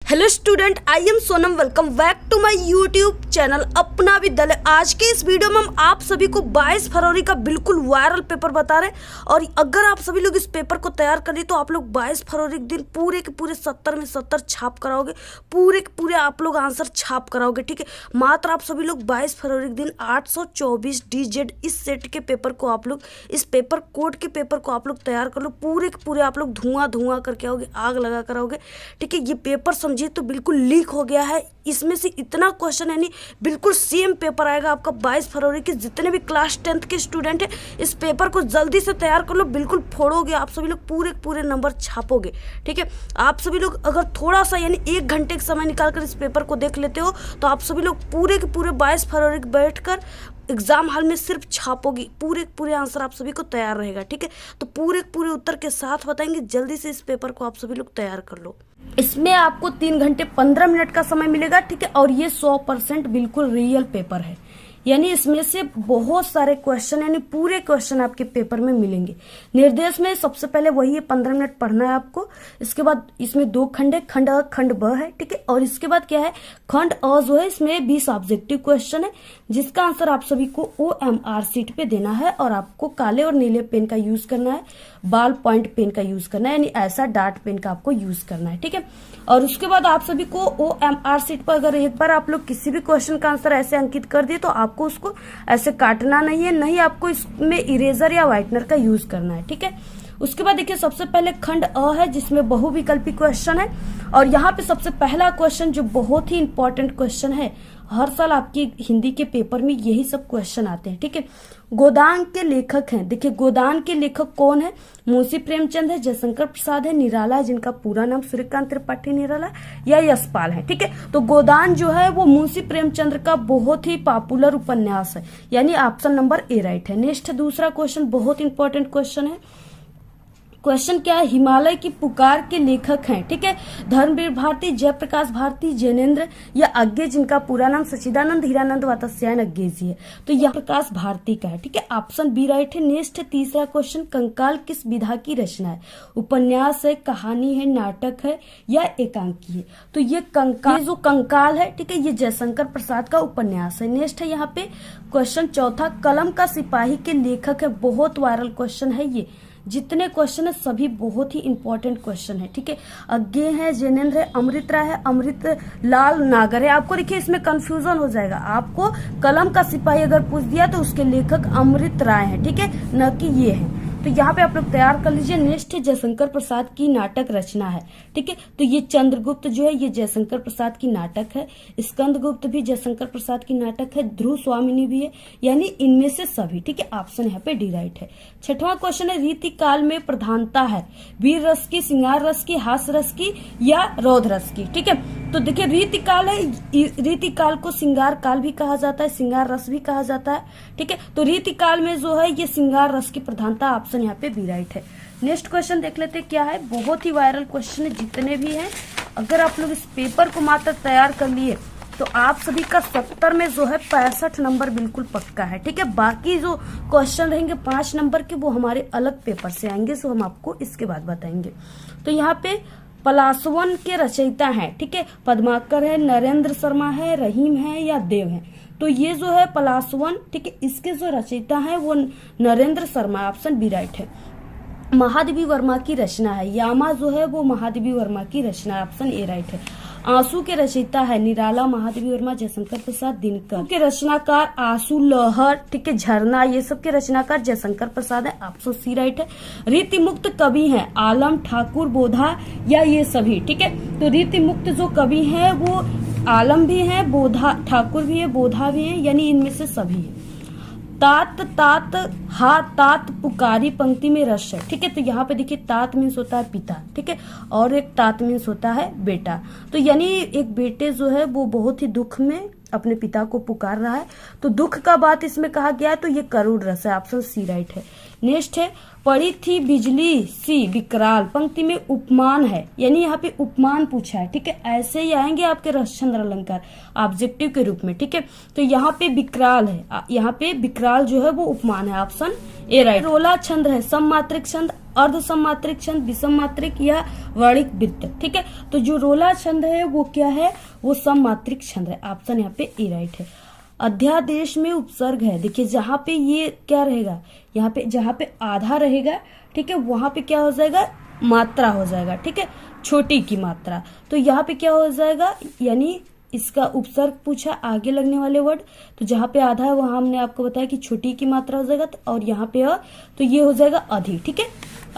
Hello student, I am Sonam. Welcome back to my YouTube channel अपना विद्यालय। आज के इस वीडियो में हम आप सभी को 22 फरवरी का बिल्कुल वायरल पेपर बता रहे हैं। और अगर आप सभी लोग इस पेपर को तैयार कर लिए तो आप लोग 22 फरवरी के दिन पूरे के पूरे 70 में 70 छाप कराओगे। पूरे के पूरे आप लोग आंसर छाप कराओगे, ठीक है। मात्र आप सभी लोग 22 फरवरी के दिन 824 DZ इस सेट के पेपर को आप लोग, इस पेपर कोड के पेपर को आप लोग तैयार कर लो। पूरे के पूरे आप लोग धुआं करके आओगे, आग लगा कर आओगे, ठीक है। ये पेपर समझिए तो बिल्कुल लीक हो गया है। इसमें से इतना क्वेश्चन यानी बिल्कुल सेम पेपर आएगा आपका 22 फरवरी के। जितने भी क्लास 10th के स्टूडेंट हैं इस पेपर को जल्दी से तैयार कर लो, बिल्कुल फोड़ोगे आप सभी लोग, पूरे पूरे नंबर छापोगे, ठीक है। आप सभी लोग अगर थोड़ा सा यानी 1 घंटे का समय निकाल कर इस पेपर को देख लेते हो तो आप सभी लोग पूरे के पूरे 22 फरवरी को बैठकर एग्जाम हॉल में सिर्फ छापोगी। पूरे पूरे आंसर आप सभी को तैयार रहेगा, ठीक है। तो पूरे पूरे उत्तर के साथ बताएंगे, जल्दी से इस पेपर को आप सभी लोग तैयार कर लो। इसमें आपको 3 घंटे 15 मिनट का समय मिलेगा, ठीक है। और ये 100% बिल्कुल रियल पेपर है, यानी इसमें से बहुत सारे क्वेश्चन यानी पूरे क्वेश्चन आपके पेपर में मिलेंगे। निर्देश में सबसे पहले वही है, 15 मिनट पढ़ना है आपको। इसके बाद इसमें 2 खंड है, खंड अ खंड ब है, ठीक है। और इसके बाद क्या है, खंड अ जो है इसमें 20 ऑब्जेक्टिव क्वेश्चन है, जिसका आंसर आप सभी को OMR शीट पे देना है। और आपको काले और नीले पेन का यूज करना है, बॉल पॉइंट पेन का यूज करना है, यानी ऐसा डार्ट पेन का आपको यूज करना है, ठीक है। और उसके बाद आप सभी को OMR शीट पर अगर एक बार आप लोग किसी भी क्वेश्चन का आंसर ऐसे अंकित कर दिए तो आपको उसको ऐसे काटना नहीं है, नहीं आपको इसमें इरेजर या व्हाइटनर का यूज करना है, ठीक है। उसके बाद देखिए सबसे पहले खंड अ है जिसमें बहुविकल्पी क्वेश्चन है। और यहाँ पे सबसे पहला क्वेश्चन जो बहुत ही इंपॉर्टेंट क्वेश्चन है, हर साल आपकी हिंदी के पेपर में यही सब क्वेश्चन आते हैं, ठीक है। गोदान के लेखक हैं, देखिए गोदान के लेखक कौन है, मुंशी प्रेमचंद है, जयशंकर प्रसाद है, निराला है जिनका पूरा नाम सूर्यकांत त्रिपाठी निराला, या यशपाल है, ठीक है। तो गोदान जो है वो मुंशी प्रेमचंद का बहुत ही पॉपुलर उपन्यास है, यानी ऑप्शन नंबर ए राइट है। नेक्स्ट दूसरा क्वेश्चन बहुत इंपॉर्टेंट क्वेश्चन है। क्वेश्चन क्या है, हिमालय की पुकार के लेखक हैं, ठीक है। धर्मवीर भारती, जयप्रकाश भारती, जैनेन्द्र या अज्ञे जिनका पूरा नाम सच्चिदानंद हीरानंद वात्स्यायन अज्ञे जी है, तो यह प्रकाश भारती का है, ठीक है। ऑप्शन बी राइट है। नेक्स्ट तीसरा क्वेश्चन, कंकाल किस विधा की रचना है, उपन्यास है, कहानी है, नाटक है या एकांकी है, तो ये कंकाल, जो कंकाल है, ठीक है, ये जयशंकर प्रसाद का उपन्यास है। नेक्स्ट है यहाँ पे क्वेश्चन चौथा, कलम का सिपाही के लेखक है, बहुत वायरल क्वेश्चन है ये। जितने क्वेश्चन है सभी बहुत ही इंपॉर्टेंट क्वेश्चन है, ठीक है। अज्ञे है, जैनेन्द्र है, अमृत राय है, अमृत लाल नागर है। आपको देखिए इसमें कंफ्यूजन हो जाएगा, आपको कलम का सिपाही अगर पूछ दिया तो उसके लेखक अमृत राय है, ठीक है, न कि ये है। तो यहाँ पे आप लोग तैयार कर लीजिए। नेक्स्ट है जयशंकर प्रसाद की नाटक रचना है, ठीक है। तो ये चंद्रगुप्त जो है ये जयशंकर प्रसाद की नाटक है, स्कंदगुप्त भी जयशंकर प्रसाद की नाटक है, ध्रुव स्वामिनी भी है, यानी इनमें से सभी, ठीक है। ऑप्शन यहाँ पे डी राइट है। छठवां क्वेश्चन है, रीति काल में प्रधानता है, वीर रस की, श्रृंगार रस की, हास्य रस की या रौद्र रस की, ठीक है। तो देखिए रीति काल है, रीति काल को श्रृंगार काल भी कहा जाता है, श्रृंगार रस भी कहा जाता है, ठीक है। तो रीति काल में जो है ये श्रृंगार रस की प्रधानता, ऑप्शन यहाँ पे बी राइट है। नेक्स्ट क्वेश्चन देख लेते क्या है, बहुत ही वायरल क्वेश्चन है जितने भी हैं। अगर आप लोग इस पेपर को मात्र तैयार कर लिए तो आप सभी का 70 में जो है 65 नंबर बिल्कुल पक्का है, ठीक है। बाकी जो क्वेश्चन रहेंगे 5 नंबर के वो हमारे अलग पेपर से आएंगे, सो हम आपको इसके बाद बताएंगे। तो यहाँ पे पलासवन के रचयिता हैं, ठीक है, पद्माकर है, नरेंद्र शर्मा है, रहीम है या देव है, तो ये जो है पलासवन, ठीक है, इसके जो रचयिता है वो Narendra Sharma, option B right है। महादेवी वर्मा की रचना है, यामा जो है वो महादेवी वर्मा की रचना है, ऑप्शन ए राइट है। आंसू के रचयिता है निराला, महादेवी वर्मा, जयशंकर प्रसाद, दिनकर के रचनाकार आंसू, लहर, ठीक है, झरना, ये सब के रचनाकार जयशंकर प्रसाद है, ऑप्शन सी राइट है। रीति मुक्त कवि हैं, आलम, ठाकुर, बोधा या ये सभी, ठीक है। तो रीति मुक्त जो कवि हैं वो आलम भी है, बोधा, ठाकुर भी है, बोधा भी है, यानी इनमें से सभी है। तात तात हा तात पुकारी पंक्ति में रस है, ठीक है। तो यहाँ पे देखिए तात मीन्स होता है पिता, ठीक है, और एक तात मीन्स होता है बेटा। तो यानी एक बेटे जो है वो बहुत ही दुख में अपने पिता को पुकार रहा है, तो दुख का बात इसमें कहा गया है, तो ये करुण रस है, ऑप्शन सी राइट है। नेक्स्ट है पड़ी थी बिजली सी विकराल, पंक्ति में उपमान है, यानी यहाँ पे उपमान पूछा है। ठीक है, ऐसे ही आएंगे आपके रसचंद्र अलंकार ऑब्जेक्टिव के रूप में। ठीक है, तो यहाँ पे विकराल है, यहाँ पे विकराल जो है वो उपमान है, ऑप्शन ए राइट। रोला छंद है, सममात्रिक छंद, अर्ध सममात्रिक छंद, विषम मात्रिक या वर्णिक वृत्त। ठीक है, तो जो रोला छंद है वो क्या है, वो सममात्रिक छंद है, ऑप्शन यहाँ पे ए राइट है। अध्यादेश में उपसर्ग है, देखिए जहां पे ये क्या रहेगा, यहाँ पे जहां पे आधा रहेगा, ठीक है, वहां पे क्या हो जाएगा, मात्रा हो जाएगा। ठीक है, छोटी की मात्रा, तो यहाँ पे क्या हो जाएगा, यानी इसका उपसर्ग पूछा आगे लगने वाले वर्ड, तो जहां पे आधा है वहां हमने आपको बताया कि छोटी की मात्रा हो जाएगा, और यहाँ पे तो ये हो जाएगा अधिक। ठीक है,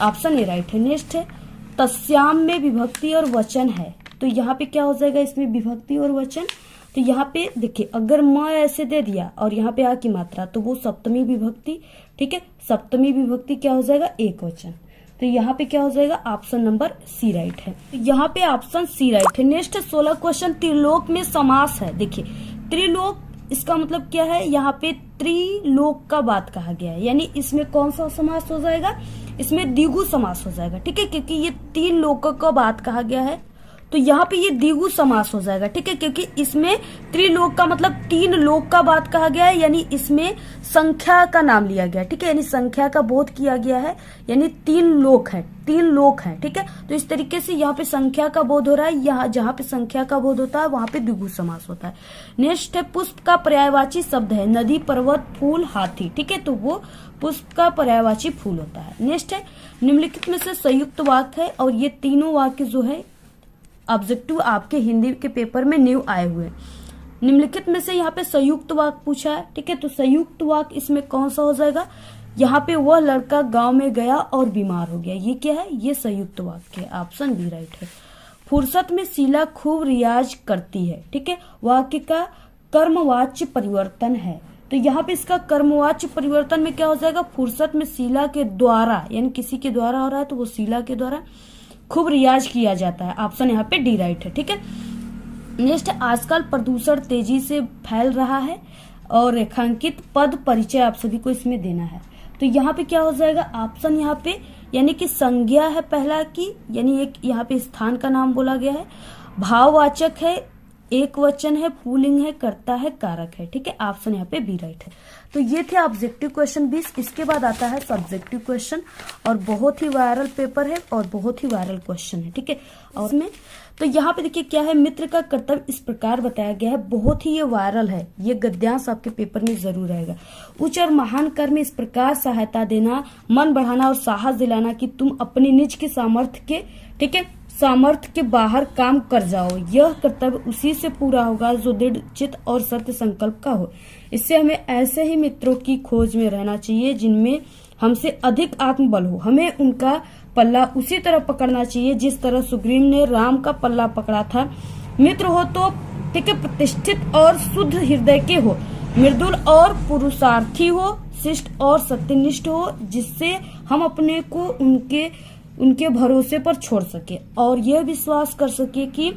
ऑप्शन ए राइट है। नेक्स्ट है तस्याम में विभक्ति और वचन है, तो यहाँ पे क्या हो जाएगा, इसमें विभक्ति और वचन, तो यहाँ पे देखिए अगर म ऐसे दे दिया और यहाँ पे आ की मात्रा, तो वो सप्तमी विभक्ति। ठीक है, सप्तमी विभक्ति क्या हो जाएगा, एक वचन, तो यहाँ पे क्या हो जाएगा, ऑप्शन नंबर सी राइट है। तो यहाँ पे ऑप्शन सी राइट है। नेक्स्ट 16 क्वेश्चन, त्रिलोक में समास है। देखिए त्रिलोक, इसका मतलब क्या है, यहाँ पे त्रिलोक का बात कहा गया है, यानी इसमें कौन सा समास हो जाएगा, इसमें द्विगु समास हो जाएगा। ठीक है, क्योंकि ये 3 लोकों का बात कहा गया है, तो यहाँ पे ये द्विगु समास हो जाएगा। ठीक है, क्योंकि इसमें त्रिलोक का मतलब 3 लोक का बात कहा गया है, यानी इसमें संख्या का नाम लिया गया। ठीक है, यानी संख्या का बोध किया गया है, यानी 3 लोक है, 3 लोक है। ठीक है, तो इस तरीके से यहाँ पे संख्या का बोध हो रहा है, यहाँ जहाँ पे संख्या का बोध होता है वहां पे द्विगु समास होता है। नेक्स्ट है पुष्प का पर्यायवाची शब्द है, नदी, पर्वत, फूल, हाथी। ठीक है, तो वो पुष्प का पर्यायवाची फूल होता है। नेक्स्ट है निम्नलिखित में से संयुक्त वाक्य है, और ये तीनों वाक्य जो है ऑब्जेक्टिव आपके हिंदी के पेपर में न्यू आए हुए। निम्नलिखित में से यहाँ पे संयुक्त वाक्य पूछा है। ठीक है, तो संयुक्त वाक्य इसमें कौन सा हो जाएगा, यहाँ पे वह लड़का गांव में गया और बीमार हो गया, ये क्या है, ये संयुक्त वाक्य है, ऑप्शन बी राइट है। फुर्सत में शीला खूब रियाज करती है। ठीक है, वाक्य का कर्मवाच्य परिवर्तन है, तो यहाँ पे इसका कर्मवाच्य परिवर्तन में क्या हो जाएगा, फुर्सत में शीला के द्वारा, यानी किसी के द्वारा हो रहा है तो वो शीला के द्वारा खूब रियाज किया जाता है, ऑप्शन यहाँ पे डी राइट है। ठीक है, नेक्स्ट आजकल प्रदूषण तेजी से फैल रहा है, और रेखांकित पद परिचय आप सभी को इसमें देना है, तो यहाँ पे क्या हो जाएगा, ऑप्शन यहाँ पे यानी कि संज्ञा है पहला की, यानी एक यहाँ पे स्थान का नाम बोला गया है, भाववाचक है, एक वचन है, पुल्लिंग है, कर्ता है, कारक है। ठीक है, ऑप्शन यहाँ पे बी राइट है। तो ये थे ऑब्जेक्टिव क्वेश्चन 20। इसके बाद आता है सब्जेक्टिव क्वेश्चन, और बहुत ही वायरल पेपर है और बहुत ही वायरल क्वेश्चन है। ठीक है, और इसमें तो यहाँ पे देखिए क्या है, मित्र का कर्तव्य इस प्रकार बताया गया है, बहुत ही ये वायरल है, ये गद्यांश आपके पेपर में जरूर रहेगा। उच्च और महान कर्म में इस प्रकार सहायता देना, मन बढ़ाना और साहस दिलाना कि तुम अपने निज के सामर्थ्य के, ठीक है, सामर्थ्य के बाहर काम कर जाओ, यह कर्तव्य उसी से पूरा होगा जो दृढ़ चित्त और सत्य संकल्प का हो। इससे हमें ऐसे ही मित्रों की खोज में रहना चाहिए जिनमें हमसे अधिक आत्मबल हो। हमें उनका पल्ला उसी तरह पकड़ना चाहिए जिस तरह सुग्रीव ने राम का पल्ला पकड़ा था। मित्र हो तो ठीक है, प्रतिष्ठित और शुद्ध हृदय के हो, मृदुल और पुरुषार्थी हो, शिष्ट और सत्यनिष्ठ हो, जिससे हम अपने को उनके भरोसे पर छोड़ सके और यह विश्वास कर सके कि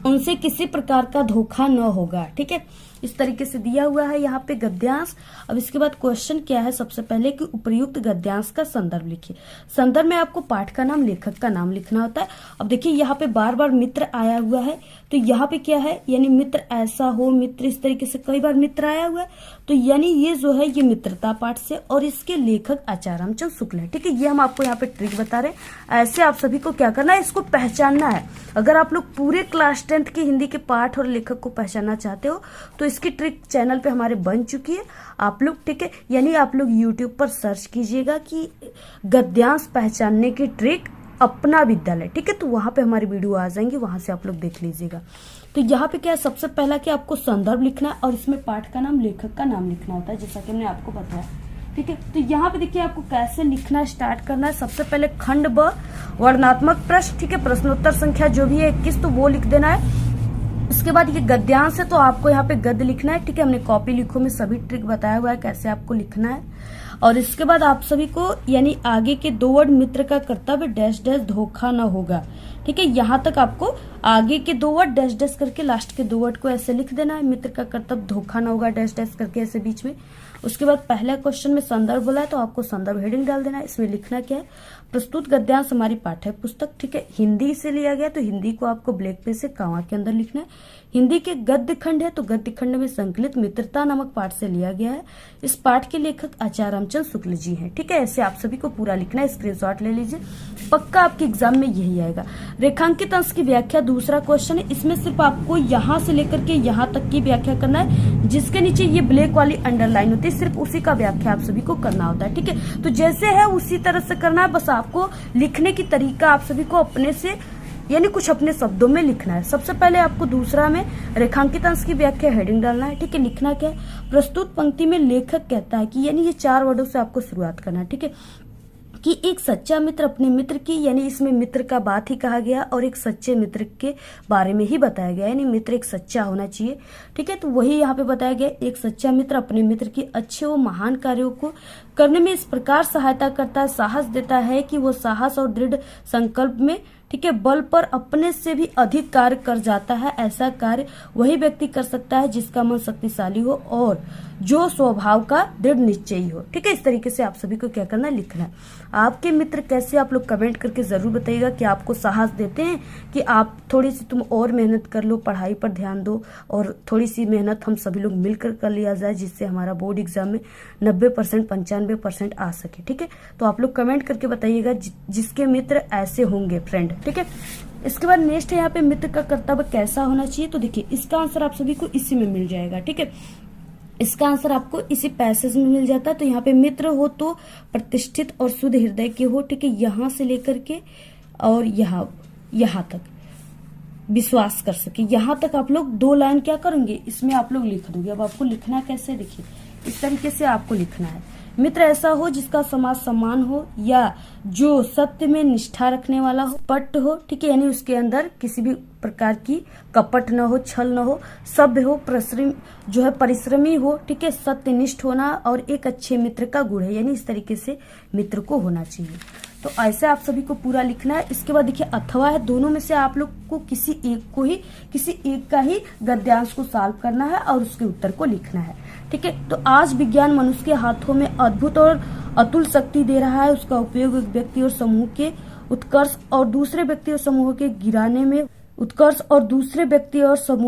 उनसे किसी प्रकार का धोखा न होगा। ठीक है, इस तरीके से दिया हुआ है यहाँ पे गद्यांश। अब इसके बाद क्वेश्चन क्या है, सबसे पहले कि उपयुक्त गद्यांश का संदर्भ लिखिए। संदर्भ में आपको पाठ का नाम, लेखक का नाम लिखना होता है। अब देखिए यहाँ पे बार बार मित्र आया हुआ है, तो यहाँ पे क्या है, यानी मित्र ऐसा हो, मित्र इस तरीके से कई बार मित्र आया हुआ है, तो यानी ये जो है ये मित्रता पाठ से, और इसके लेखक आचार्य रामचंद्र शुक्ल है। ठीक है, ये हम आपको यहाँ पे ट्रिक बता रहे हैं। ऐसे आप सभी को क्या करना है, इसको पहचानना है। अगर आप लोग पूरे क्लास 10th के हिंदी के पाठ और लेखक को पहचानना चाहते हो तो इसकी ट्रिक चैनल पे हमारे बन चुकी है। आप लोग ठीक है, यानी आप लोग YouTube पर सर्च कीजिएगा कि गद्यांश पहचानने की ट्रिक अपना विद्यालय, ठीक है, तो वहां पे हमारी वीडियो आ जाएंगी, वहां से आप लोग देख लीजिएगा। तो यहाँ पे क्या है, सबसे पहला कि आपको संदर्भ लिखना है और इसमें पाठ का नाम, लेखक का नाम लिखना होता है, जैसा कि हमने आपको बताया। ठीक है, तो यहाँ पे देखिए आपको कैसे लिखना स्टार्ट करना है। सबसे पहले खंड ब, वर्णनात्मक प्रश्न, ठीक है, प्रश्नोत्तर संख्या जो भी है 21, तो वो लिख देना है। इसके बाद ये गद्यांश है, तो आपको यहाँ पे गद्य लिखना है। ठीक है, हमने कॉपी लिखो में सभी ट्रिक बताया हुआ है कैसे आपको लिखना है। और इसके बाद आप सभी को यानी आगे के 2 वर्ड, मित्र का कर्तव्य डैश डैश धोखा न होगा, ठीक है, यहाँ तक आपको आगे के 2 वर्ड डैश डैश करके लास्ट के 2 वर्ड को ऐसे लिख देना है। मित्र का कर्तव्य धोखा ना होगा, डैश डैश करके ऐसे बीच में। उसके बाद पहला क्वेश्चन में संदर्भ बोला है तो आपको संदर्भ हेडिंग डाल देना है। इसमें लिखना क्या है, प्रस्तुत गद्यांश हमारी पाठ्य पुस्तक, ठीक है, हिंदी से लिया गया तो हिंदी को आपको ब्लैक पेन से कामा के अंदर लिखना है। हिंदी के गद्य खंड है तो गद्य खंड में संकलित मित्रता नामक पाठ से लिया गया है। इस पाठ के लेखक आचार्य रामचंद्र शुक्ल जी हैं, ठीक है। ऐसे आप सभी को पूरा लिखना है, स्क्रीनशॉट ले लीजिए, पक्का आपके एग्जाम में यही आएगा। रेखांकित अंश की व्याख्या दूसरा क्वेश्चन है। इसमें सिर्फ आपको यहाँ से लेकर के यहाँ तक की व्याख्या करना है। जिसके नीचे ये ब्लैक वाली अंडरलाइन होती है सिर्फ उसी का व्याख्या आप सभी को करना होता है, ठीक है। तो जैसे है उसी तरह से करना है, बस आपको लिखने की तरीका आप सभी को अपने से यानी कुछ अपने शब्दों में लिखना है। सबसे पहले आपको दूसरा में रेखांकित अंश की व्याख्या हेडिंग डालना है, ठीक है। लिखना क्या है, प्रस्तुत पंक्ति में लेखक कहता है कि, यानी ये 4 वर्डों से आपको शुरुआत करना है, ठीक है, कि एक सच्चा मित्र अपने मित्र की, यानी इसमें मित्र का बात ही कहा गया और एक सच्चे मित्र के बारे में ही बताया गया, यानी मित्र एक सच्चा होना चाहिए, ठीक है। तो वही यहाँ पे बताया गया, एक सच्चा मित्र अपने मित्र की अच्छे व महान कार्यों को करने में इस प्रकार सहायता करता है, साहस देता है कि वो साहस और दृढ़ संकल्प में, ठीक है, बल पर अपने से भी अधिक कार्य कर जाता है। ऐसा कार्य वही व्यक्ति कर सकता है जिसका मन शक्तिशाली हो और जो स्वभाव का दृढ़ निश्चयी हो, ठीक है। इस तरीके से आप सभी को क्या करना है, लिखना है। आपके मित्र कैसे, आप लोग कमेंट करके जरूर बताइएगा कि आपको साहस देते हैं कि आप थोड़ी सी तुम और मेहनत कर लो, पढ़ाई पर ध्यान दो और थोड़ी सी मेहनत हम सभी लोग मिलकर कर लिया जाए, जिससे हमारा बोर्ड एग्जाम में 90% 95% आ सके, ठीक है। तो आप लोग कमेंट करके बताइएगा जिसके मित्र ऐसे होंगे फ्रेंड, ठीक है। इसके बाद नेक्स्ट है यहाँ पे मित्र का कर्तव्य कैसा होना चाहिए। तो देखिए इसका आंसर आप सभी को इसी में मिल जाएगा, ठीक है। इसका आंसर आपको इसी पैसेज में मिल जाता है। तो यहाँ पे मित्र हो तो प्रतिष्ठित और शुद्ध हृदय के हो, ठीक है, यहाँ से लेकर के और यहाँ तक विश्वास कर सके, यहाँ तक आप लोग 2 लाइन क्या करेंगे, इसमें आप लोग लिख दोगे। अब आपको लिखना कैसे, देखिए इस तरीके से आपको लिखना है, मित्र ऐसा हो जिसका समाज सम्मान हो या जो सत्य में निष्ठा रखने वाला हो, पट हो, ठीक है, यानी उसके अंदर किसी भी प्रकार की कपट न हो, छल न हो, सभ्य हो, परिश्रमी हो, ठीक है, सत्यनिष्ठ होना और एक अच्छे मित्र का गुण है, यानी इस तरीके से मित्र को होना चाहिए। तो ऐसे आप सभी को पूरा लिखना है। इसके बाद देखिए अथवा है, दोनों में से आप लोग को किसी एक का ही गद्यांश को सॉल्व करना है और उसके उत्तर को लिखना है, ठीक है। तो आज विज्ञान मनुष्य के हाथों में अद्भुत और अतुल शक्ति दे रहा है। उसका उपयोग एक व्यक्ति और समूह के उत्कर्ष और दूसरे व्यक्ति और समूह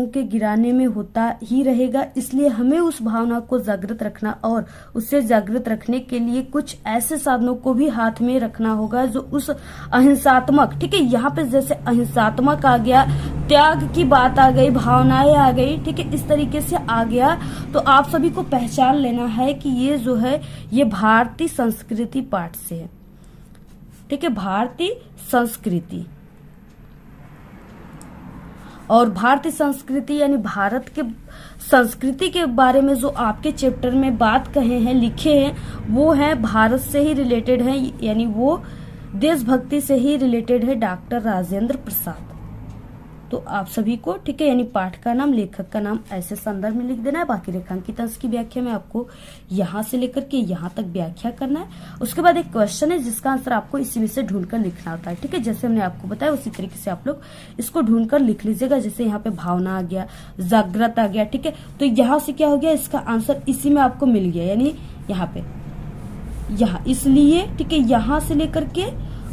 के गिराने में होता ही रहेगा। इसलिए हमें उस भावना को जागृत रखना और उससे जागृत रखने के लिए कुछ ऐसे साधनों को भी हाथ में रखना होगा जो उस अहिंसात्मक, ठीक है, यहाँ पे जैसे अहिंसात्मक आ गया, त्याग की बात आ गई, भावनाएं आ गई, ठीक है, इस तरीके से आ गया। तो आप सभी को पहचान लेना है कि ये जो है ये भारतीय संस्कृति पाठ से है, ठीक है, भारतीय संस्कृति। और भारतीय संस्कृति यानी भारत के संस्कृति के बारे में जो आपके चैप्टर में बात कहे हैं, लिखे हैं, वो है भारत से ही रिलेटेड है, यानी वो देशभक्ति से ही रिलेटेड है, डॉक्टर राजेंद्र प्रसाद। तो आप सभी को, ठीक है, यानी पाठ का नाम, लेखक का नाम ऐसे संदर्भ में लिख देना है। बाकी रेखांकित अंश की व्याख्या में आपको यहाँ से लेकर के यहाँ तक व्याख्या करना है। उसके बाद एक क्वेश्चन है जिसका आंसर आपको इसी में से ढूंढकर लिखना होता है, ठीक है। जैसे हमने आपको बताया उसी तरीके से आप लोग इसको ढूंढकर लिख लीजिएगा। जैसे यहाँ पे भावना आ गया, जागृत आ गया, ठीक है, तो यहाँ से क्या हो गया, इसका आंसर इसी में आपको मिल गया, यानी यहाँ पे इसलिए, ठीक है, यहाँ से लेकर के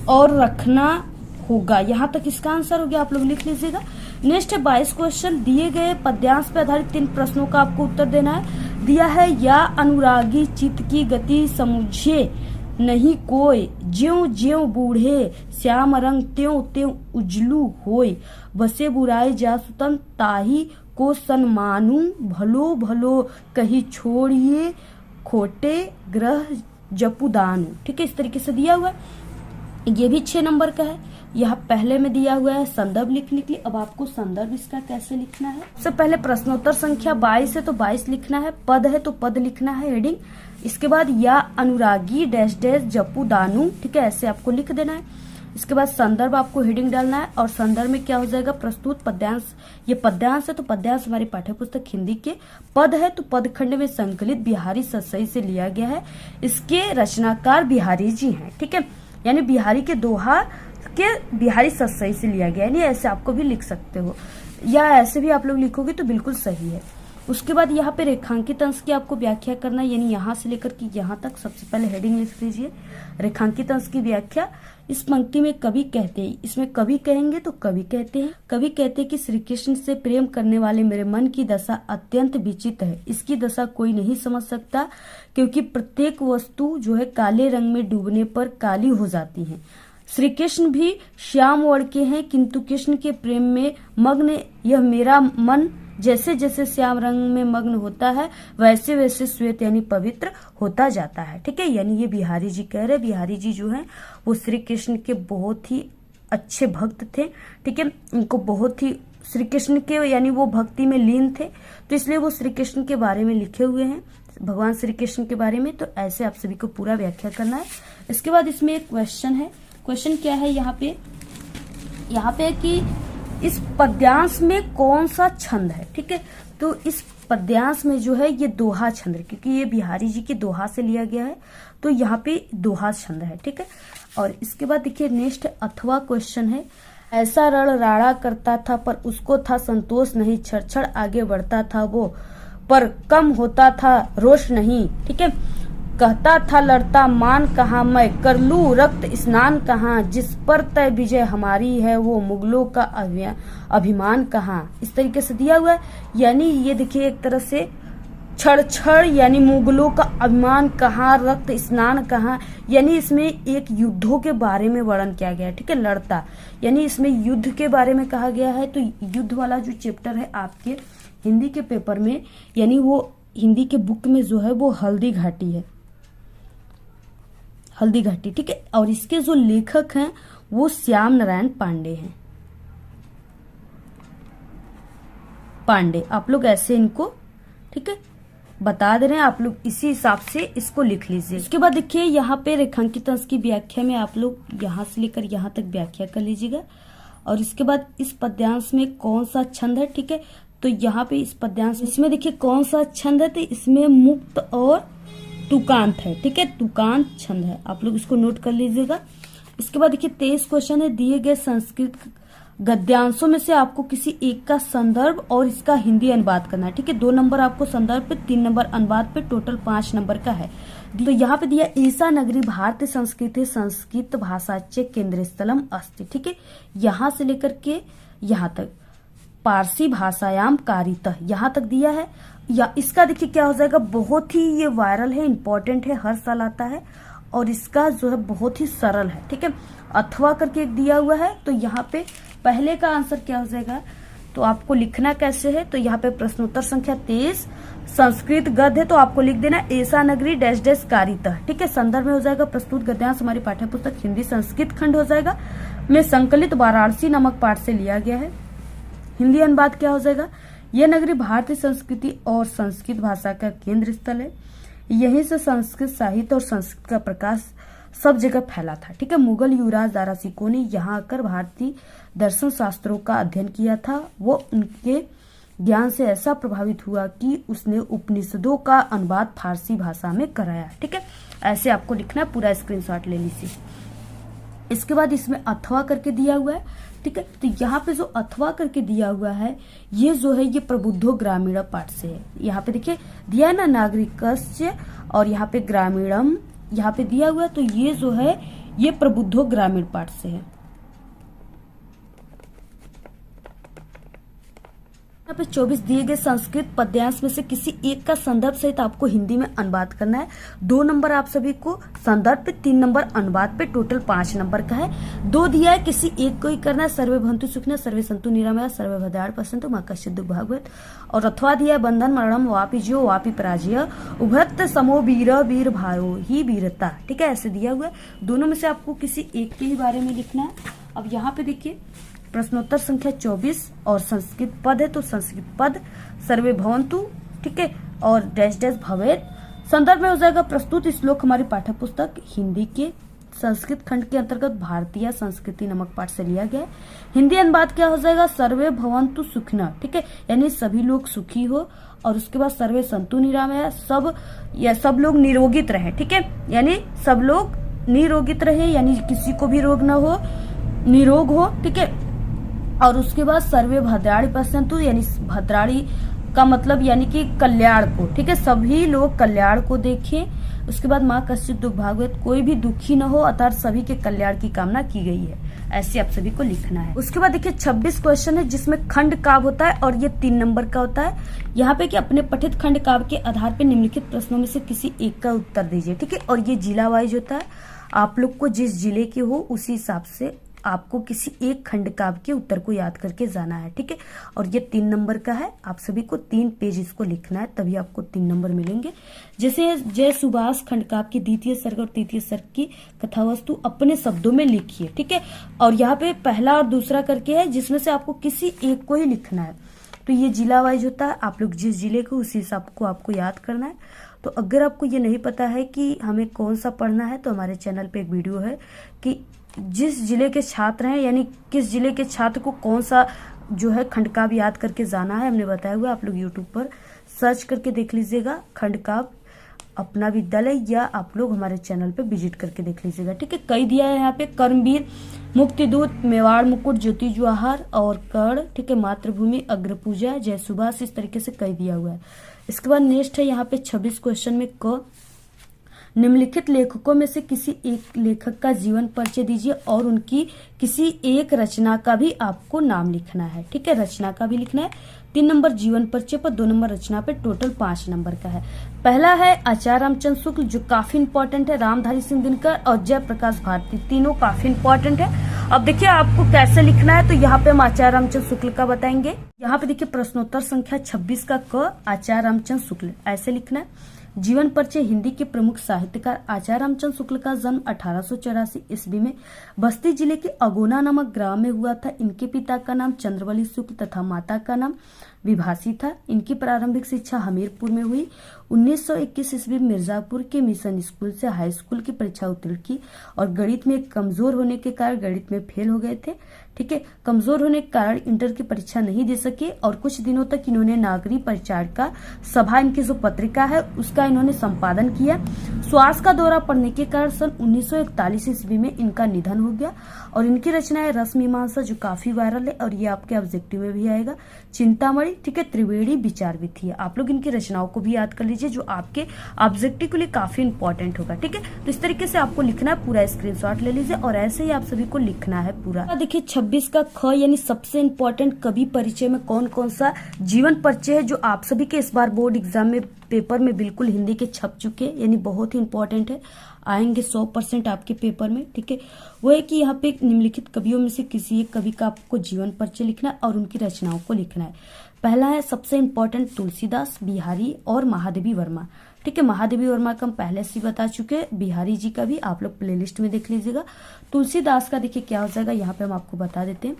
और रखना होगा, यहाँ तक इसका आंसर हो गया, आप लोग लिख लीजिएगा। नेक्स्ट है 22 क्वेश्चन। दिए गए पद्यांश पे आधारित 3 प्रश्नों का आपको उत्तर देना है। दिया है, या अनुरागी चित्त की गति समझे नहीं कोई, ज्यों ज्यों बूढ़े श्याम रंग त्यों त्यों उजलू होय, बसे बुराई जासुतन ताही को सन्मानू, भलो भलो कही छोड़िए खोटे ग्रह जपुदानु, ठीक है, इस तरीके से दिया हुआ है। ये भी 6 नंबर का है। यहाँ पहले में दिया हुआ है संदर्भ लिखने के लिए। अब आपको संदर्भ इसका कैसे लिखना है, सबसे पहले प्रश्नोत्तर संख्या 22 है तो 22 लिखना है, पद है तो पद लिखना है, हेडिंग। इसके बाद या अनुरागी डैश डैश जपू दानू, ठीक है, ऐसे आपको लिख देना है। इसके बाद संदर्भ आपको हेडिंग डालना है और संदर्भ में क्या हो जाएगा, प्रस्तुत पद्यांश। ये पद्यांश है तो पद्यांश हमारी पाठ्यपुस्तक हिंदी के, पद है तो पद खंड में संकलित बिहारी सतसई से लिया गया है। इसके रचनाकार बिहारी जी हैं, ठीक है, यानी बिहारी के दोहा के बिहारी सतसई से लिया गया है। यानी ऐसे आपको भी लिख सकते हो, या ऐसे भी आप लोग लिखोगे तो बिल्कुल सही है। उसके बाद यहाँ पे रेखांकित अंश की आपको व्याख्या करना है, यानी यहाँ से लेकर के यहाँ तक सबसे पहले हेडिंग लिख लीजिए, रेखांकित अंश की व्याख्या। इस पंक्ति में कवि कहते हैं, इसमें कवि कहेंगे तो कवि कहते हैं, कवि कहते हैं कि श्री कृष्ण से प्रेम करने वाले मेरे मन की दशा अत्यंत विचित्र है। इसकी दशा कोई नहीं समझ सकता, क्योंकि प्रत्येक वस्तु जो है काले रंग में डूबने पर काली हो जाती है। श्री कृष्ण भी श्याम वर्ण के हैं, किंतु कृष्ण के प्रेम में मग्न यह मेरा मन जैसे जैसे श्याम रंग में मग्न होता है वैसे वैसे श्वेत यानी पवित्र होता जाता है। ठीक है, यानी ये बिहारी जी कह रहे। बिहारी जी जो हैं वो श्री कृष्ण के बहुत ही अच्छे भक्त थे। ठीक है, उनको बहुत ही श्री कृष्ण के यानी वो भक्ति में लीन थे, तो इसलिए वो श्री कृष्ण के बारे में लिखे हुए हैं, भगवान श्री कृष्ण के बारे में। तो ऐसे आप सभी को पूरा व्याख्या करना है। इसके बाद इसमें एक क्वेश्चन है। क्वेश्चन क्या है यहाँ पे कि इस पद्यांश में कौन सा छंद है। ठीक है, तो इस पद्यांश में जो है ये दोहा छंद है, क्योंकि ये बिहारी जी की दोहा से लिया गया है, तो यहाँ पे दोहा छंद है। ठीक है, और इसके बाद देखिए नेक्स्ट अथवा क्वेश्चन है। ऐसा रण राड़ा करता था पर उसको था संतोष नहीं, छड़ आगे बढ़ता था वो पर कम होता था रोष नहीं। ठीक है, कहता था लड़ता मान कहाँ मैं, कर लूं रक्त स्नान कहाँ, जिस पर तय विजय हमारी है वो मुगलों का अभिमान कहाँ। इस तरीके से दिया हुआ है। यानी ये देखिए एक तरह से छड़ यानी मुगलों का अभिमान कहाँ, रक्त स्नान कहाँ, यानी इसमें एक युद्धों के बारे में वर्णन किया गया है। ठीक है, लड़ता यानी इसमें युद्ध के बारे में कहा गया है। तो युद्ध वाला जो चैप्टर है आपके हिंदी के पेपर में, यानी वो हिंदी के बुक में जो है वो हल्दी घाटी है, हल्दी घाटी। ठीक है, और इसके जो लेखक हैं वो श्याम नारायण पांडे हैं, पांडे। आप लोग ऐसे इनको ठीक है बता दे रहे हैं, आप लोग इसी हिसाब से इसको लिख लीजिए। इसके बाद देखिए यहाँ पे रेखांकित अंश की व्याख्या में आप लोग यहाँ से लेकर यहाँ तक व्याख्या कर लीजिएगा। और इसके बाद इस पद्यांश में कौन सा छंद है। ठीक है, तो यहाँ पे इस पद्यांश इसमें देखिए कौन सा छंद है, तो इसमें मुक्त और तुकांत है। ठीक है, तुकांत छंद है, आप लोग इसको नोट कर लीजिएगा। इसके बाद देखिए 23 क्वेश्चन है। दिए गए संस्कृत गद्यांशों में से आपको किसी एक का संदर्भ और इसका हिंदी अनुवाद करना है। ठीक है, 2 नंबर आपको संदर्भ पे, 3 नंबर अनुवाद पे, टोटल 5 नंबर का है। तो यहाँ पे दिया ईसा नगरी भारतीय संस्कृति संस्कृत भाषाच्य केंद्र स्थलम अस्ति। ठीक है, यहाँ से लेकर के यहाँ तक पारसी भाषायाम कारितः यहाँ तक दिया है। या इसका देखिए क्या हो जाएगा, बहुत ही ये वायरल है, इंपॉर्टेंट है, हर साल आता है, और इसका जो है बहुत ही सरल है। ठीक है, अथवा करके एक दिया हुआ है। तो यहाँ पे पहले का आंसर क्या हो जाएगा, तो आपको लिखना कैसे है, तो यहाँ पे प्रश्नोत्तर संख्या 23 संस्कृत गद्य है, तो आपको लिख देना ऐसा नगरी डैश डैश कारितः। ठीक है, संदर्भ में हो जाएगा प्रस्तुत गद्यांश हमारी पाठ्य पुस्तक हिंदी संस्कृत खंड हो जाएगा, में संकलित वाराणसी नामक पाठ से लिया गया है। हिंदी अनुवाद क्या हो जाएगा, यह नगरी भारतीय संस्कृति और संस्कृत भाषा का केंद्र स्थल है, यहीं से संस्कृत साहित्य और संस्कृत का प्रकाश सब जगह फैला था। ठीक है, मुगल युवराज दारा सिकोह ने यहाँ आकर भारतीय दर्शन शास्त्रों का अध्ययन किया था। वो उनके ज्ञान से ऐसा प्रभावित हुआ कि उसने उपनिषदों का अनुवाद फारसी भाषा में कराया। ठीक है, ऐसे आपको लिखना है, पूरा स्क्रीनशॉट ले लीजिए। इसके बाद इसमें अथवा करके दिया हुआ है। ठीक है, तो यहाँ पे जो अथवा करके दिया हुआ है ये जो है ये प्रबुद्धो ग्रामीण पाठ से है। यहाँ पे देखिए दिया है ना नागरिकस्य, और यहाँ पे ग्रामीणम यहाँ पे दिया हुआ है, तो ये जो है ये प्रबुद्धो ग्रामीण पाठ से है। यहाँ पे 24 दिए गए संस्कृत पद्यांश में से किसी एक का संदर्भ सहित आपको हिंदी में अनुवाद करना है। 2 नंबर आप सभी को संदर्भ पे, 3 नंबर अनुवाद पे, टोटल 5 नंबर का है। 2 दिया है, किसी एक को ही करना है। सर्वे भवन्तु सुखिनः, सर्वे सन्तु निरामया, सर्वे भद्राणि पश्यन्तु मा कश्चित् दुःखं भाग्भवेत्। और अथवा दिया है बंधन मरणम वापि जियो वापि पराजय उभयत समो वीर वीर भारो ही वीरता। ठीक है, ऐसे दिया हुआ है। दोनों में से आपको किसी एक के ही बारे में लिखना है। अब यहाँ पे देखिए प्रश्नोत्तर संख्या 24 और संस्कृत पद है, तो संस्कृत पद सर्वे भवन्तु। ठीक है, और डैश डैश भवेत्। संदर्भ में हो जाएगा प्रस्तुत श्लोक हमारी पाठ्य पुस्तक हिंदी के संस्कृत खंड के अंतर्गत भारतीय संस्कृति नामक पाठ से लिया गया है। हिंदी अनुवाद क्या हो जाएगा, सर्वे भवन्तु सुखिनः। ठीक है, यानी सभी लोग सुखी हो, और उसके बाद सर्वे सन्तु निरामया, सब लोग निरोगित रहे। ठीक है, यानी सब लोग निरोगित रहे, यानी किसी को भी रोग न हो। निरोग हो, ठीक है। और उसके बाद सर्वे भद्राणी पश्यन्तु, यानी भद्राणी का मतलब यानी कि कल्याण को, ठीक है, सभी लोग कल्याण को देखें। उसके बाद माँ कश्चित दुख भागवत, कोई भी दुखी न हो, अर्थात सभी के कल्याण की कामना की गई है, ऐसे आप सभी को लिखना है। उसके बाद देखिए 26 क्वेश्चन है जिसमें खंड काव्य होता है और ये 3 नंबर का होता है। यहाँ पे कि अपने पठित खंड काव्य के आधार पर निम्नलिखित प्रश्नों में से किसी एक का उत्तर दीजिए, ठीक है। और ये जिला वाइज होता है, आप लोग को जिस जिले के हो उसी हिसाब से आपको किसी एक खंड काव्य के उत्तर को याद करके जाना है, ठीक है। और ये 3 नंबर का है, आप सभी को 3 पेज इसको लिखना है, तभी आपको 3 नंबर मिलेंगे। जैसे जय सुभाष खंड काव्य की द्वितीय सर्ग और तृतीय सर्ग की कथा वस्तु अपने शब्दों में लिखिए, ठीक है। और यहाँ पे पहला और दूसरा करके है, जिसमें से आपको किसी एक को ही लिखना है। तो ये जिला वाइज होता है, आप लोग जिस जिले को उसी हिसाब को आपको याद करना है। तो अगर आपको ये नहीं पता है कि हमें कौन सा पढ़ना है, तो हमारे चैनल पे एक वीडियो है कि जिस जिले के छात्र हैं, यानी किस जिले के छात्र को कौन सा जो है खंड काव्य याद करके जाना है, हमने बताया हुआ। आप लोग यूट्यूब पर सर्च करके देख लीजिएगा खंड काव्य अपना विद्यालय, या आप लोग हमारे चैनल पे विजिट करके देख लीजिएगा, ठीक है। कई दिया है यहाँ पे, कर्मवीर, मुक्तिदूत, मेवाड़ मुकुट, ज्योति जवाहर और कर्ण, ठीक है, मातृभूमि, अग्रपूजा, जय सुभाष, इस तरीके से कई दिया हुआ है। इसके बाद नेक्स्ट है यहाँ पे 26 क्वेश्चन में क, निम्नलिखित लेखकों में से किसी एक लेखक का जीवन परिचय दीजिए और उनकी किसी एक रचना का भी आपको नाम लिखना है, ठीक है, रचना का भी लिखना है। 3 नंबर जीवन परिचय पर, 2 नंबर रचना पे, टोटल 5 नंबर का है। पहला है आचार्य रामचंद्र शुक्ल, जो काफी इंपॉर्टेंट है, रामधारी सिंह दिनकर और जयप्रकाश भारती, तीनों काफी इंपॉर्टेंट है। अब देखिए आपको कैसे लिखना है, तो यहाँ पे हम आचार्य रामचंद्र शुक्ल का बताएंगे। यहाँ पे देखिए प्रश्नोत्तर संख्या 26 का क, आचार्य रामचंद्र शुक्ल, ऐसे लिखना है। जीवन परिचय, हिंदी के प्रमुख साहित्यकार आचार्य रामचंद्र शुक्ल का जन्म 1884 ईस्वी में बस्ती जिले के अगोना नामक ग्राम में हुआ था। इनके पिता का नाम चंद्रवली शुक्ल तथा माता का नाम विभासी था। इनकी प्रारंभिक शिक्षा हमीरपुर में हुई। 1921 ईस्वी में मिर्जापुर के मिशन स्कूल से हाई स्कूल की परीक्षा उत्तीर्ण की और गणित में कमजोर होने के कारण गणित में फेल हो गए थे, ठीक है। कमजोर होने के कारण इंटर की परीक्षा नहीं दे सके और कुछ दिनों तक इन्होंने नागरिक परिचारिका सभा, इनकी जो पत्रिका है, उसका इन्होंने संपादन किया। श्वास का दौरा पड़ने के कारण सन 1941 ईस्वी में इनका निधन हो गया। और इनकी रचना है रस मीमांसा, जो काफी वायरल है और ये आपके ऑब्जेक्टिव में भी आएगा। चिंतामणि, ठीक है, त्रिवेणी विचार विधि है। आप लोग इनकी रचनाओं को भी याद कर लीजिए, जो आपके ऑब्जेक्टिव के लिए काफी इंपॉर्टेंट होगा, ठीक है। तो इस तरीके से आपको लिखना है, पूरा स्क्रीनशॉट ले लीजिए और ऐसे ही आप सभी को लिखना है पूरा। देखिए 26 का ख, यानी सबसे इंपॉर्टेंट कवि परिचय में कौन कौन सा जीवन परिचय है, जो आप सभी के इस बार बोर्ड एग्जाम में पेपर में बिल्कुल हिंदी के छप चुके हैं, यानी बहुत ही इंपॉर्टेंट है, आएंगे 100% आपके पेपर में, ठीक है। वो है कि यहाँ पे निम्नलिखित कवियों में से किसी एक कवि का आपको जीवन परिचय लिखना है और उनकी रचनाओं को लिखना है। पहला है सबसे इंपॉर्टेंट तुलसीदास, बिहारी और महादेवी वर्मा, ठीक है। महादेवी वर्मा का हम पहले से बता चुके हैं, बिहारी जी का भी आप लोग प्लेलिस्ट में देख लीजिएगा। तुलसीदास का देखिए क्या हो जाएगा, यहाँ पे हम आपको बता देते हैं।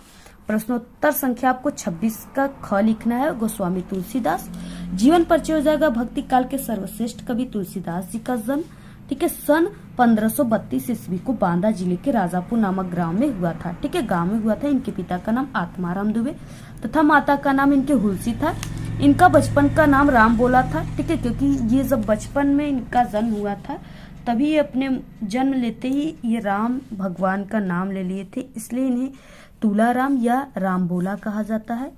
प्रश्नोत्तर संख्या आपको 26 का ख लिखना है, गोस्वामी तुलसीदास। जीवन परिचय हो जाएगा, भक्ति काल के सर्वश्रेष्ठ कवि तुलसीदास जी का जन्म, ठीक है, सन 1532 ईस्वी को बांदा जिले के राजापुर नामक गांव में हुआ था, ठीक है, गांव में हुआ था। इनके पिता का नाम आत्माराम दुबे तथा माता का नाम इनके हुलसी था। इनका बचपन का नाम राम बोला था, ठीक है, क्योंकि ये जब बचपन में इनका जन्म हुआ था तभी ये अपने जन्म लेते ही ये राम भगवान का नाम ले लिए थे, इसलिए इन्हें तुलाराम या राम बोला कहा जाता है।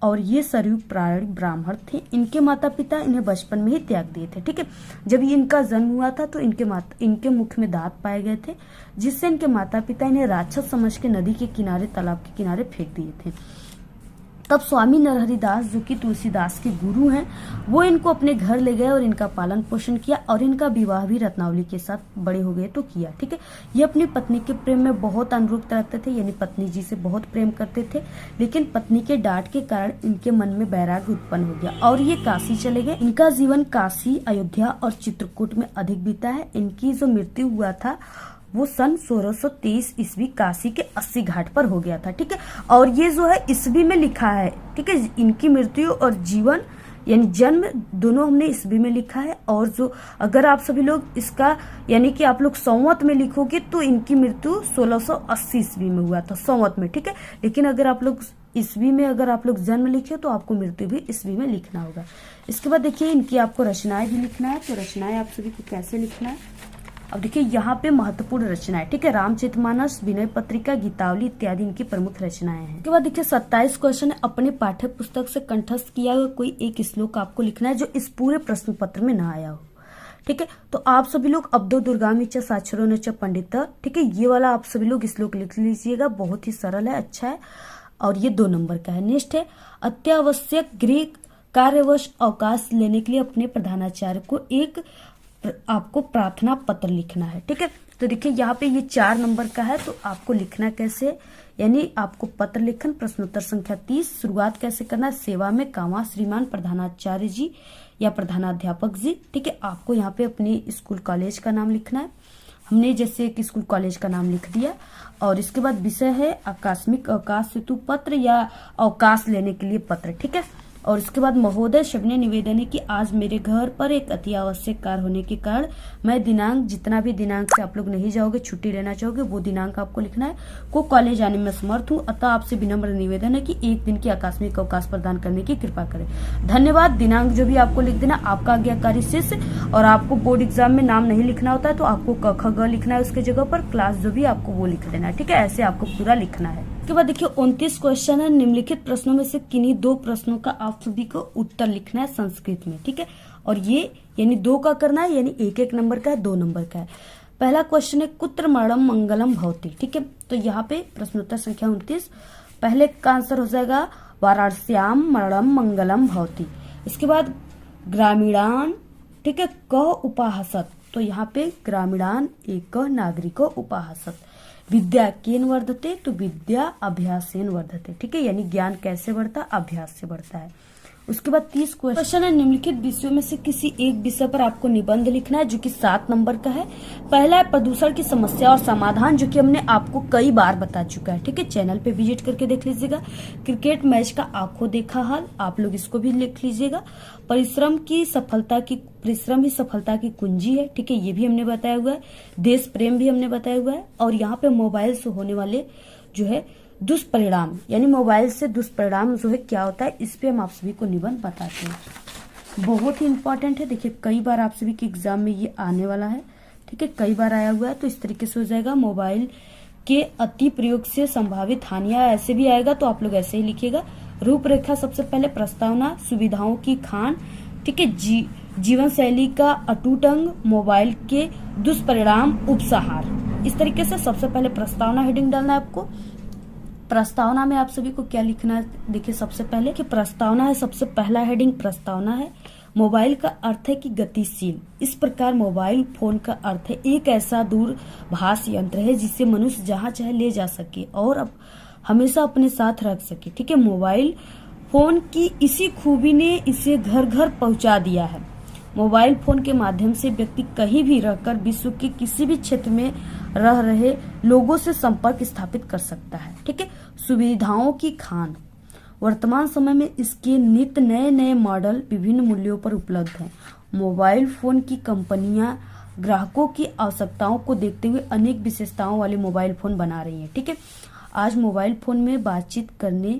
और ये सरयू प्राणी ब्राह्मण थे। इनके माता पिता इन्हें बचपन में ही त्याग दिए थे, ठीक है। जब ये इनका जन्म हुआ था तो इनके मुख में दांत पाए गए थे, जिससे इनके माता पिता इन्हें राक्षस समझ के नदी के किनारे, तालाब के किनारे फेंक दिए थे। तब स्वामी नरहरिदास, जो कि तुलसीदास के गुरु हैं, वो इनको अपने घर ले गए और इनका पालन पोषण किया और इनका विवाह भी रत्नावली के साथ बड़े हो गए तो किया, ठीक है। ये अपनी पत्नी के प्रेम में बहुत अनुरक्त रहते थे, यानी पत्नी जी से बहुत प्रेम करते थे, लेकिन पत्नी के डांट के कारण इनके मन में वैराग्य उत्पन्न हो गया और ये काशी चले गए। इनका जीवन काशी, अयोध्या और चित्रकूट में अधिक बीता है। इनकी जो मृत्यु हुआ था वो सन 1623 ईस्वी काशी के 80 घाट पर हो गया था, ठीक है। और ये जो है ईस्वी में लिखा है, ठीक है, इनकी मृत्यु और जीवन यानी जन्म दोनों हमने ईस्वी में लिखा है। और जो अगर आप सभी लोग इसका यानी कि आप लोग संवत में लिखोगे तो इनकी मृत्यु 1680 ईस्वी में हुआ था, संवत में, ठीक है। लेकिन अगर आप लोग ईस्वी में अगर आप लोग जन्म लिखे तो आपको मृत्यु भी ईस्वी में लिखना होगा। इसके बाद देखिए इनकी आपको रचनाएं भी लिखना है, तो रचनाएं आप सभी को कैसे लिखना है, अब देखिए यहाँ पे महत्वपूर्ण रचनाएं, ठीक है, रामचरितमानस, विनय पत्रिका, गीतावली इत्यादि इनकी प्रमुख रचनाएं हैं। उसके बाद देखिए 27 क्वेश्चन है, अपने पाठ्य पुस्तक से कंठस्थ किया हुआ कोई एक श्लोक आपको लिखना है जो इस पूरे प्रश्न पत्र में ना आया हो। ठीक है, तो आप सभी लोग अब्दो दुर्गामी च साक्षरो न च पंडित, ठीक है, ये वाला आप सभी लोग श्लोक लिख लीजिएगा, बहुत ही सरल है, अच्छा है, और ये 2 नंबर का है। नेक्स्ट है, अत्यावश्यक गृह कार्यवश अवकाश लेने के लिए अपने प्रधानाचार्य को एक आपको प्रार्थना पत्र लिखना है। ठीक है, तो देखिए यहाँ पे ये 4 नंबर का है, तो आपको लिखना कैसे, यानी आपको पत्र लेखन प्रश्नोत्तर संख्या 30, शुरुआत कैसे करना है, सेवा में कामा श्रीमान प्रधानाचार्य जी या प्रधानाध्यापक जी। ठीक है, आपको यहाँ पे अपने स्कूल कॉलेज का नाम लिखना है, हमने जैसे कि स्कूल कॉलेज का नाम लिख दिया, और इसके बाद विषय है आकस्मिक अवकाश हेतु पत्र या अवकाश लेने के लिए पत्र। ठीक है, और इसके बाद महोदय सबने निवेदन है कि आज मेरे घर पर एक अति आवश्यक कार्य होने के कारण मैं दिनांक, जितना भी दिनांक से आप लोग नहीं जाओगे, छुट्टी लेना चाहोगे, वो दिनांक आपको लिखना है, को कॉलेज आने में समर्थ हूँ, अतः आपसे विनम्र निवेदन है कि एक दिन की आकस्मिक अवकाश प्रदान करने की कृपा करें। धन्यवाद। दिनांक जो भी आपको लिख देना, आपका आज्ञाकारी शिष्य, और आपको बोर्ड एग्जाम में नाम नहीं लिखना होता है तो आपको क ख ग लिखना है उसके जगह पर, क्लास जो भी आपको वो लिख देना है। ठीक है, ऐसे आपको पूरा लिखना है। उसके बाद देखिए 29 क्वेश्चन है, निम्नलिखित प्रश्नों में से किन्हीं 2 प्रश्नों का आप सभी को उत्तर लिखना है संस्कृत में। ठीक है, और ये यानी 2 का करना है, यानी 1-1 नंबर का है, 2 नंबर का है। पहला क्वेश्चन है कुत्र मरणम मंगलम भवति। ठीक है, तो यहाँ पे प्रश्नोत्तर संख्या 29, पहले का आंसर हो जाएगा वाराणस्याम मरणम मंगलम भवति। इसके बाद ग्रामीणान, ठीक है, क उपाहसत, तो यहाँ पे ग्रामीणान एक नागरिको उपाहसत। विद्या केन वर्धते, तो विद्या अभ्यासेन वर्धते। ठीक है, यानी ज्ञान कैसे बढ़ता, अभ्यास से बढ़ता है। उसके बाद 30 क्वेश्चन है, निम्नलिखित विषयों में से किसी एक विषय पर आपको निबंध लिखना है जो कि 7 नंबर का है। पहला है प्रदूषण की समस्या और समाधान, जो कि हमने आपको कई बार बता चुका है। ठीक है, चैनल पे विजिट करके देख लीजिएगा। क्रिकेट मैच का आंखों देखा हाल, आप लोग इसको भी लिख लीजिएगा। परिश्रम ही सफलता की कुंजी है। ठीक है, ये भी हमने बताया हुआ है। देश प्रेम भी हमने बताया हुआ है। और यहाँ पे मोबाइल से होने वाले जो है दुष्परिणाम, यानी मोबाइल से दुष्परिणाम जो है क्या होता है, इस पे हम आप सभी को निबंध बताते हैं। बहुत ही इंपॉर्टेंट है, देखिए कई बार आप सभी के एग्जाम में ये आने वाला है। ठीक है, कई बार आया हुआ है, तो इस तरीके से हो जाएगा। मोबाइल के अति प्रयोग से संभावित हानियां, ऐसे भी आएगा तो आप लोग ऐसे ही लिखिएगा। रूपरेखा सबसे पहले प्रस्तावना, सुविधाओं की खान, ठीक है, जीवन शैली का अटूट अंग, मोबाइल के दुष्परिणाम, उपसंहार। इस तरीके से सबसे पहले प्रस्तावना हेडिंग डालना है आपको। प्रस्तावना में आप सभी को क्या लिखना है, देखिए सबसे पहले कि प्रस्तावना है, सबसे पहला हेडिंग प्रस्तावना है। मोबाइल का अर्थ है कि गतिशील, इस प्रकार मोबाइल फोन का अर्थ है एक ऐसा दूरभाष यंत्र है जिसे मनुष्य जहां चाहे ले जा सके और अब हमेशा अपने साथ रख सके। ठीक है, मोबाइल फोन की इसी खूबी ने इसे घर घर पहुंचा दिया है। मोबाइल फोन के माध्यम से व्यक्ति कहीं भी रहकर विश्व के किसी भी क्षेत्र में रह रहे लोगों से संपर्क स्थापित कर सकता है। ठीक है, सुविधाओं की खान, वर्तमान समय में इसके नित्य नए नए मॉडल विभिन्न मूल्यों पर उपलब्ध हैं। मोबाइल फोन की कंपनियां ग्राहकों की आवश्यकताओं को देखते हुए अनेक विशेषताओं वाले मोबाइल फोन बना रही हैं। ठीक है, आज मोबाइल फोन में बातचीत करने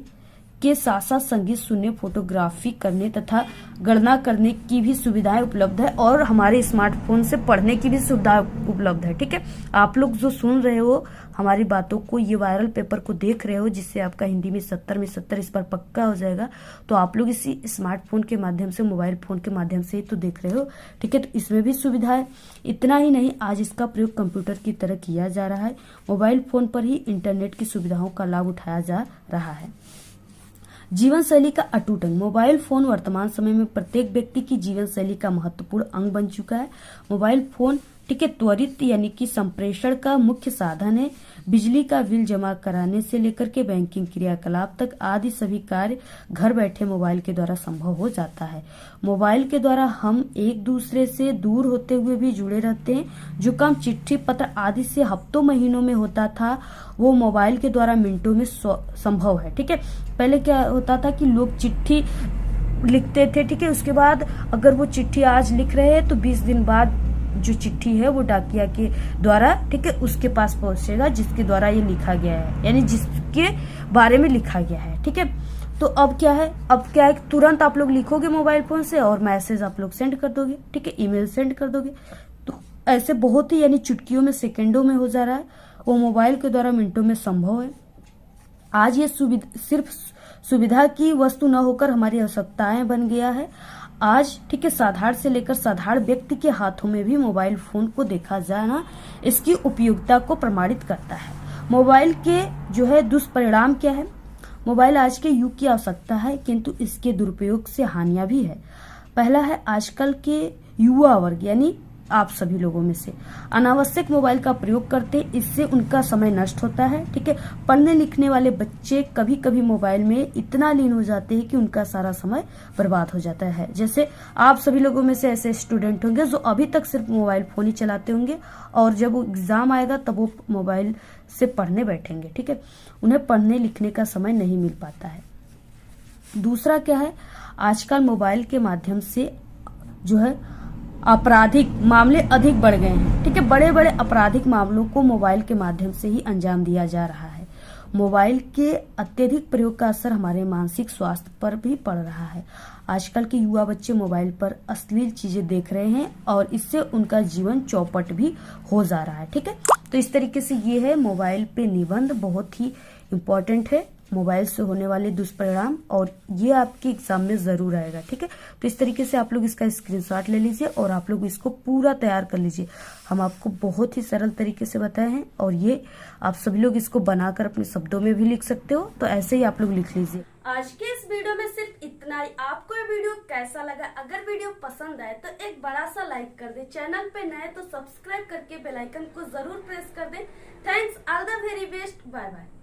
के साथ साथ संगीत सुनने, फोटोग्राफी करने तथा गणना करने की भी सुविधाएं उपलब्ध है और हमारे स्मार्टफोन से पढ़ने की भी सुविधा उपलब्ध है। ठीक है, आप लोग जो सुन रहे हो हमारी बातों को, ये वायरल पेपर को देख रहे हो जिससे आपका हिंदी में 70 में 70 इस पर पक्का हो जाएगा, तो आप लोग इसी स्मार्टफोन के माध्यम से, मोबाइल फोन के माध्यम से ही तो देख रहे हो। ठीक है, तो इसमें भी सुविधा है। इतना ही नहीं, आज इसका प्रयोग कंप्यूटर की तरह किया जा रहा है। मोबाइल फोन पर ही इंटरनेट की सुविधाओं का लाभ उठाया जा रहा है। जीवन शैली का अटूट अंग, मोबाइल फोन वर्तमान समय में प्रत्येक व्यक्ति की जीवन शैली का महत्वपूर्ण अंग बन चुका है। मोबाइल फोन, ठीक है, त्वरित यानी कि संप्रेषण का मुख्य साधन है। बिजली का बिल जमा कराने से लेकर के बैंकिंग क्रियाकलाप तक आदि सभी कार्य घर बैठे मोबाइल के द्वारा संभव हो जाता है। मोबाइल के द्वारा हम एक दूसरे से दूर होते हुए भी जुड़े रहते हैं। जो काम चिट्ठी पत्र आदि से हफ्तों महीनों में होता था वो मोबाइल के द्वारा मिनटों में संभव है। ठीक है, पहले क्या होता था कि लोग चिट्ठी लिखते थे। ठीक है, उसके बाद अगर वो चिट्ठी आज लिख रहे हैं तो 20 दिन बाद जो चिट्ठी है वो डाकिया के द्वारा, ठीक है, उसके पास पहुंचेगा जिसके द्वारा ये लिखा गया है, यानी जिसके बारे में लिखा गया है। ठीक है, तो अब क्या है, तुरंत आप लोग लिखोगे मोबाइल फोन से और मैसेज आप लोग सेंड कर दोगे। ठीक है, ईमेल सेंड कर दोगे। तो ऐसे बहुत ही यानी चुटकियों में, सेकंडों में हो जा रहा है, वो मोबाइल के द्वारा मिनटों में संभव है। आज ये सिर्फ सुविधा की वस्तु न होकर हमारी आवश्यकताएं बन गया है। आज ठीक है, साधारण से लेकर साधारण व्यक्ति के हाथों में भी मोबाइल फोन को देखा जाना इसकी उपयोगिता को प्रमाणित करता है। मोबाइल के जो है दुष्परिणाम क्या है? मोबाइल आज के युग की आवश्यकता है, किंतु इसके दुरुपयोग से हानियां भी है। पहला है, आजकल के युवा वर्ग यानी आप सभी लोगों में से अनावश्यक मोबाइल का प्रयोग करते, इससे उनका समय नष्ट होता है। ठीक है, पढ़ने लिखने वाले बच्चे कभी कभी मोबाइल में इतना लीन हो जाते हैं कि उनका सारा समय बर्बाद हो जाता है। जैसे आप सभी लोगों में से ऐसे स्टूडेंट होंगे जो अभी तक सिर्फ मोबाइल फोन ही चलाते होंगे, और जब वो एग्जाम आएगा तब वो मोबाइल से पढ़ने बैठेंगे। ठीक है, उन्हें पढ़ने लिखने का समय नहीं मिल पाता है। दूसरा क्या है, आजकल मोबाइल के माध्यम से जो है आपराधिक मामले अधिक बढ़ गए हैं। ठीक है, बड़े बड़े आपराधिक मामलों को मोबाइल के माध्यम से ही अंजाम दिया जा रहा है। मोबाइल के अत्यधिक प्रयोग का असर हमारे मानसिक स्वास्थ्य पर भी पड़ रहा है। आजकल के युवा बच्चे मोबाइल पर अश्लील चीजें देख रहे हैं और इससे उनका जीवन चौपट भी हो जा रहा है। ठीक है, तो इस तरीके से ये है मोबाइल पे निबंध, बहुत ही इम्पोर्टेंट है मोबाइल से होने वाले दुष्परिणाम, और ये आपके एग्जाम में जरूर आएगा। ठीक है, तो इस तरीके से आप लोग इसका स्क्रीनशॉट ले लीजिए और आप लोग इसको पूरा तैयार कर लीजिए। हम आपको बहुत ही सरल तरीके से बताए हैं, और ये आप सभी लोग इसको बनाकर अपने शब्दों में भी लिख सकते हो, तो ऐसे ही आप लोग लिख लीजिए। आज के इस वीडियो में सिर्फ इतना ही। आपको ये वीडियो कैसा लगा? अगर वीडियो पसंद आए तो एक बड़ा सा लाइक कर दे, चैनल पे नए तो सब्सक्राइब करके बेल आइकन को जरूर प्रेस कर दे। Thanks, all the very best, bye bye.